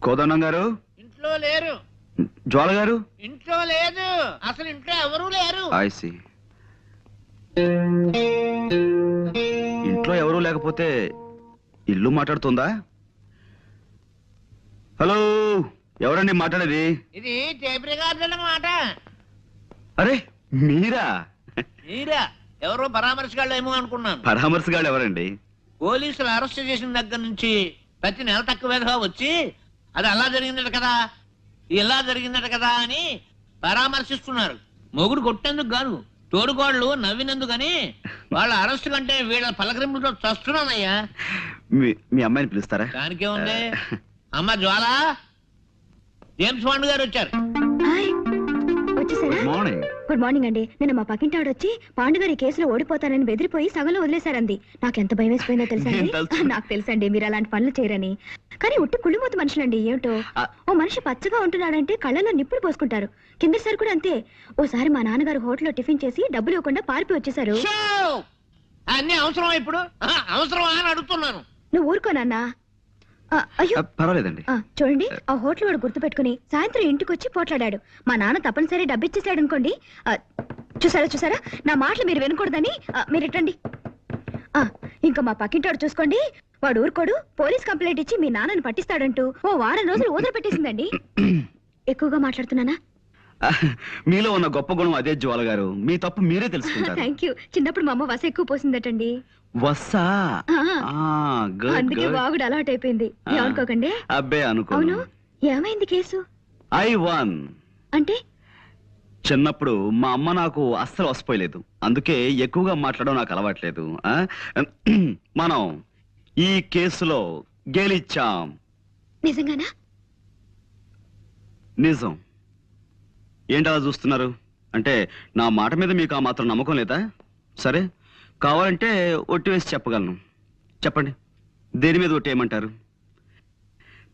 కోదండం గారు ఇంట్లో లేరు. జ్వాల గారు ఇంట్లో లేదు. అసలు ఇంట్లో ఎవరూ లేరు. ఐసి ఇంట్లో ఎవరూ లేకపోతే ఇల్లు మాట్లాడుతుందా? హలో, ఎవరండి మాట్లాడేది? ఇది టేప్ రికార్డుల మాట. అరే మీరా? మీరా? ఎవరో పరామర్శగాళ్ళు ఏమో అనుకున్నాను. పరామర్శగాళ్ళు ఎవరండి? పోలీసులు అరెస్ట్ చేసిన దగ్గర నుంచి ప్రతి నెల తక్కువగా వచ్చి అది అలా జరిగిందట కదా, ఇలా జరిగిందట కదా అని పరామర్శిస్తున్నారు. మొగుడు కొట్టేందుకు కాదు, తోడుకోళ్ళు నవ్వినందుకని. వాళ్ళ అరెస్ట్ కంటే వీళ్ళ పలకరింపులతో చస్తున్నానయ్యా. మీ అమ్మాయిని పిలుస్తారా? దానికే ఉంది. అమ్మ జ్వాల, జేమ్స్ బాండ్ గారు వచ్చారు. గుడ్ మార్నింగ్ అండి. నిన్న మా పక్కింటి ఆవిడ వచ్చి పాండు ఈ కేసులో ఓడిపోతానని బెదిరిపోయి సగంలో వదిలేశారండి. నాకెంత భయం వేసిపోయిందో తెలుసండి. నాకు తెలుసండి మీరు అలాంటి పనులు చేయరని. కానీ ఉట్టి కుళ్ళిమూత మనుషులండి. ఏమిటో ఓ మనిషి పచ్చగా ఉంటున్నాడంటే కళ్ళలో నిప్పులు పోసుకుంటారు. కిందసారి కూడా అంతే. ఓసారి మా నాన్నగారు హోటల్లో టిఫిన్ చేసి డబ్బులు ఇవ్వకుండా పారిపోయి వచ్చేసారు. అన్ని అవసరమా ఇప్పుడు? అవసరమా అని అడుగుతున్నాను. నువ్వు ఊరుకోనన్నా. అయ్యో పర్వాలేదండి. చూడండి, ఆ హోటల్ వాడు గుర్తు పెట్టుకుని సాయంత్రం ఇంటికి వచ్చి పోట్లాడాడు. మా నాన్న తప్పనిసరి డబ్బు ఇచ్చేసాడు అనుకోండి. చూసారా నా మాటలు మీరు వినకూడదని. మీరు ఇట్టండి. ఇంకా మా పక్కింటాడు చూసుకోండి, వాడు ఊరుకోడు. పోలీస్ కంప్లైంట్ ఇచ్చి మీ నాన్నని పట్టిస్తాడంటూ ఓ వారం రోజులు ఊదర పెట్టేసిందండి. ఎక్కువగా మాట్లాడుతున్నానా? మీలో ఉన్న గొప్ప గుణం అదే జ్వాల గారు. మీ తప్పు మీరే తెలుసుకుంటారు. Thank you. చిన్నప్పుడు మా అమ్మ వస ఎక్కువ పోసిందటండి. వస్సా? అందుకే బాగుడు అలవాటు అయిపోయింది. ఏమనుకోకండి. అబ్బే అనుకో. అవును, ఏమైంది కేసు? ఐ వన్ అంటే చిన్నప్పుడు మా అమ్మ నాకు అస్సలు వసిపోయలేదు. అందుకే ఎక్కువగా మాట్లాడడం నాకు అలవాట్లేదు. మనం ఈ కేసులో గెలిచాం. నిజంగానా? నిజం. ఏంటలా చూస్తున్నారు? అంటే నా మాట మీద మీకు ఆ మాత్రం నమ్మకం లేదా? సరే, కావాలంటే ఒట్టి వేసి చెప్పగలను. చెప్పండి, దేని మీద ఒట్టేయమంటారు?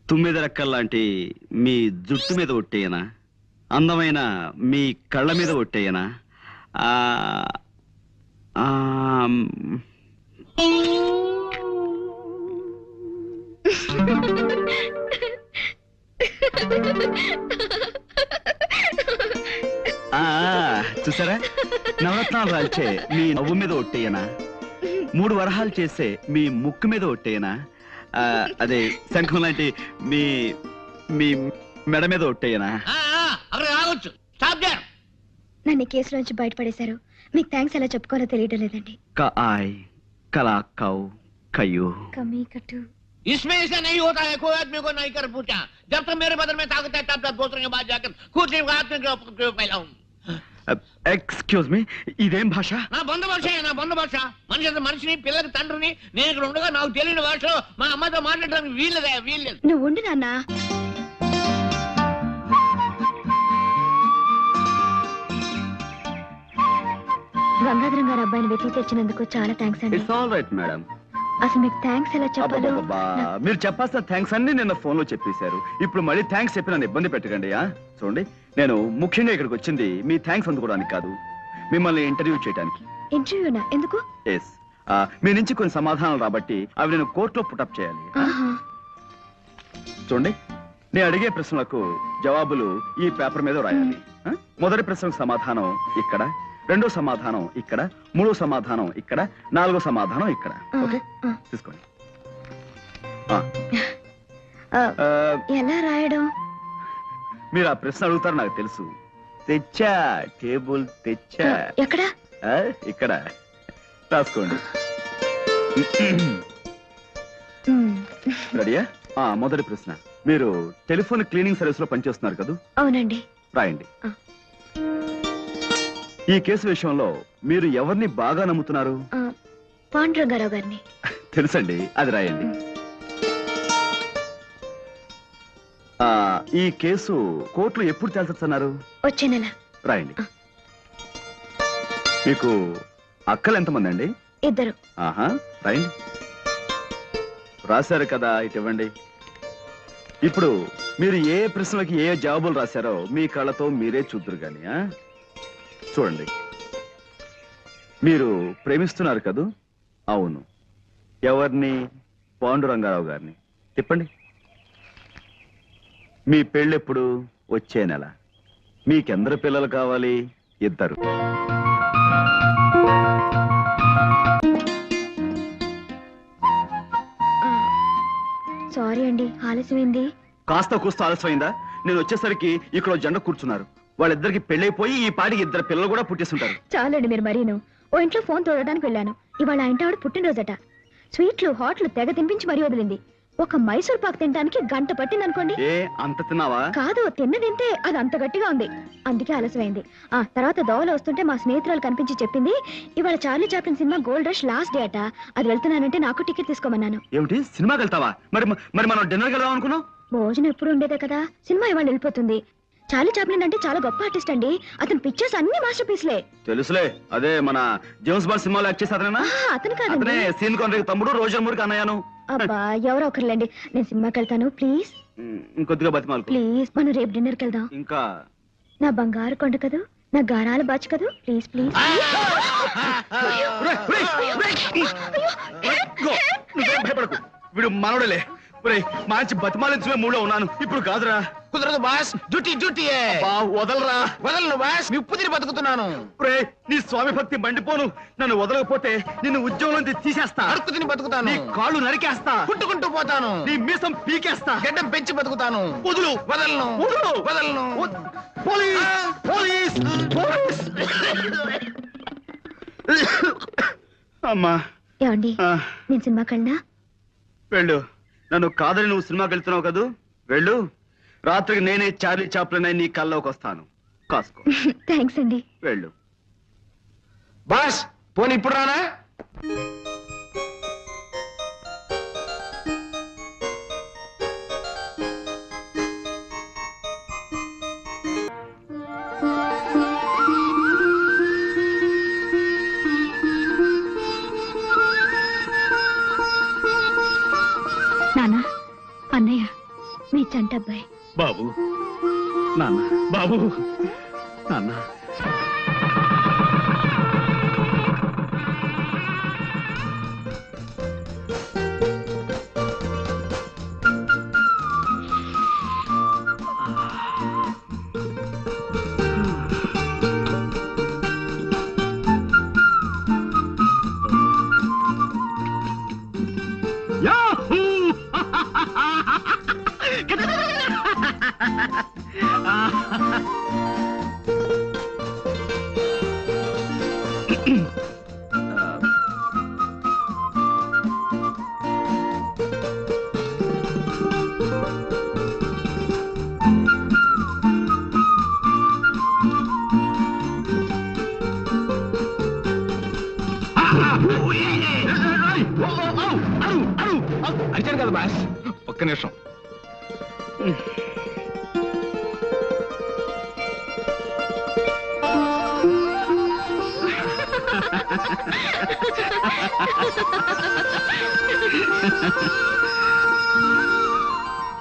తుమ్మిద రెక్కల్లాంటి మీ జుట్టు మీద ఒట్టేయనా? అందమైన మీ కళ్ళ మీద ఒట్టేయనా? చూసారా, నవరత్నాలు రాల్చే మీ నవ్వు మీద ఒట్టేయనా? 3 వరహాలు చేసే మీ ముక్కు మీద ఒట్టేయనా? అదే శంఖం లాంటి మీ మీ మెడ మీద ఒట్టేయనా? నన్ను కేసు నుంచి బయటపడేశారు. మీకు థ్యాంక్స్ ఎలా చెప్పుకోవాలో తెలియడం లేదండి. कला काऊ कयू कमी कटू इसमें ऐसा नहीं होता है। कोई आदमी को नहीं कर पूछा। जब तक मेरे बदन में ताकत है तब तक दूसरों के बाद जाकर खुद हाथ में फैलाऊं। ఎక్స్క్యూజ్ మీ, ఇదేం భాష? నా బంధు భాష. నా బంధు భాష. మనిషిని పిల్లకి తండ్రిని నేను ఇక్కడ ఉండగా నాకు తెలియని భాషలో మా అమ్మతో మాట్లాడడానికి వీల్లేదు. నువ్వు ఉండు నాన్న. గంగాధరం గారు అబ్బాయిని వెతికి తెచ్చినందుకు చాలా థ్యాంక్స్ అండి. It's all right madam. అసలు మీకు థ్యాంక్స్ ఎలా చెప్పాలో. మీరు చెప్పాల్సిన థ్యాంక్స్ అన్ని నిన్న ఫోన్ లో చెప్పేశారు. ఇప్పుడు మళ్ళీ థ్యాంక్స్ చెప్పి నన్ను ఇబ్బంది పెట్టకండి. చూడండి, నేను ముఖ్యంగా ఇక్కడికి వచ్చింది మీ థ్యాంక్స్ అందుకోవడానికి కాదు, మిమ్మల్ని ఇంటర్వ్యూ చేయడానికి. ఇంటర్వ్యూనా? ఎందుకు? ఎస్, మీ నుంచి కొన్ని సమాధానాలు రాబట్టి అవి నేను కోర్టులో పుటప్ చేయాలి. చూడండి, నేను అడిగే ప్రశ్నలకు జవాబులు ఈ పేపర్ మీద రాయాలి. మొదటి ప్రశ్నకు సమాధానం ఇక్కడ, రెండో సమాధానం ఇక్కడ, మూడో సమాధానం ఇక్కడ, నాలుగో సమాధానం ఇక్కడ. ఓకే, తీసుకోండి. ఎలా రాయడం? మీరు ఆ ప్రశ్న అడుగుతారు నాకు తెలుసు. తెచ్చా, టేబుల్ తెచ్చా. ఎక్కడ? ఇక్కడ రాసుకోండి. రెడీయా? మొదటి ప్రశ్న, మీరు టెలిఫోన్ క్లీనింగ్ సర్వీస్ లో పనిచేస్తున్నారు కదా? అవునండి. రాయండి. ఈ కేసు విషయంలో మీరు ఎవరిని బాగా నమ్ముతున్నారు? పాండురంగారావు గారిని. తెలుసండి, అది రాయండి. ఈ కేసు కోర్టులో ఎప్పుడు తేల్చొచ్చన్నారు? వచ్చే నెల. రాయండి. మీకు అక్కలు ఎంతమంది అండి? 2. ఆహా, రాయండి. రాశారు కదా, ఇటు ఇవ్వండి. ఇప్పుడు మీరు ఏ ప్రశ్నలకి ఏ జవాబులు రాశారో మీ కళ్ళతో మీరే చూద్దరు గాని. చూడండి, మీరు ప్రేమిస్తున్నారు కదూ? అవును. ఎవరిని? పాండురంగారావు గారిని. తిప్పండి. మీ పెళ్ళెప్పుడు? వచ్చే నెల. మీకెందరు పిల్లలు కావాలి? 2. సారీ అండి, ఆలస్యమైంది. కాస్త కూస్త ఆలస్యమైందా? నేను వచ్చేసరికి ఇక్కడ ఓ జంట కూర్చున్నారు. వాళ్ళిద్దరికి పెళ్ళైపోయి ఈ పాటికి 2 పిల్లలు కూడా పుట్టేస్తుంటారు. చాలండి మీరు మరీను. ఓ ఇంట్లో ఫోన్ తోడడానికి వెళ్ళాను. ఇవాళ ఆ ఇంటి ఆవిడ పుట్టినరోజట. స్వీట్లు హాట్లు తెగ తినిపించి మరీ వదిలింది. ఒక మైసూర్ పాక్ తినడానికి గంట పట్టింది అనుకోండి. ఏ అంత తిన్నావా? కాదు, తిన్నదింటే అది అంత గట్టిగా ఉంది. అందుకే ఆలస్యమైంది. ఆ తర్వాత దోవలో వస్తుంటే మా స్నేహితురాలు కనిపించి చెప్పింది, ఇవాళ Charlie Chaplin cinema gold rush last day అట. అది వెళ్తున్నానంటే నాకు టికెట్ తీసుకోమన్నాను. ఏమిటి, సినిమాకి వెళ్తావా? మరి మరి మనం డిన్నర్కి వెళ్దాం అనుకున్నాం. భోజనం ఎప్పుడు ఉండేదే కదా, సినిమా ఇవాళ వెళ్ళిపోతుంది. చార్లీ చాప్లిన్ అంటే చాలా గొప్ప ఆర్టిస్ట్ అండి. అతని పిక్చర్స్ అన్ని మాస్టర్ పీస్లే. తెలుసులే, అదే మన జేమ్స్ బాండ్ సినిమాలో యాక్ట్ చేసి అతనేనా? అతను కాదండి. అతనే సీన్ కొనరికి తమ్ముడు, రోజర్ మూరికి అన్నయ్యను. అబ్బా, ఎవరో ఒకరులేండి. నేను సినిమాకి వెళ్తాను ప్లీజ్. ఇంకొద్దిగా బతిమాలకు. ప్లీజ్, మనం రేపు డిన్నర్కి వెళ్దాం. ఇంకా నా బంగారు కొండ కదూ, నా గారాల బాచు కదూ, ప్లీజ్ ప్లీజ్. నువ్వేం భయపడకు, వీడు మనోడలే. మంచి బతిమాలించే మూడో ఉన్నాను. ఇప్పుడు కాదురా. కుదరదు బాస్, డ్యూటీ డ్యూటీ. వదలరా. వదలను బాస్, నిప్పు తిని బతుకుతున్నాను. నీ స్వామి భక్తి మండిపోను. నన్ను వదలకపోతే నిన్ను ఉద్యోగం నుంచి తీసేస్తా. అడుక్కు తిని బతుకుతాను. నీ కాళ్ళు నరికేస్తా. పుట్టుకుంటూ పోతాను. నీ మీసం పీకేస్తా. గడ్డం పెంచి బతుకుతాను. వదులు. వదలను. వదులు. వదలను. Police police police. అమ్మా. ఏమండి, ఆ, నేను సినిమాకి వెళ్ళినా? వెళ్ళు. నన్ను కాదని నువ్వు సినిమాకి వెళ్తున్నావు కదూ, వెళ్ళు. రాత్రికి నేనే చార్లీ చాప్లిన్ అయి నీ కల్లోకి వస్తాను. కాసుకో. థ్యాంక్స్ అండి. వెళ్ళు. బాస్ పోనీ ఇప్పుడు రానా? నాన్న, అన్నయ్య, మీ చంట అబ్బాయి. బాబు, నాన్న, బాబు, నాన్న. యాహూ! అరిచాను కదా బాస్, ఒక్క నిమిషం. Ha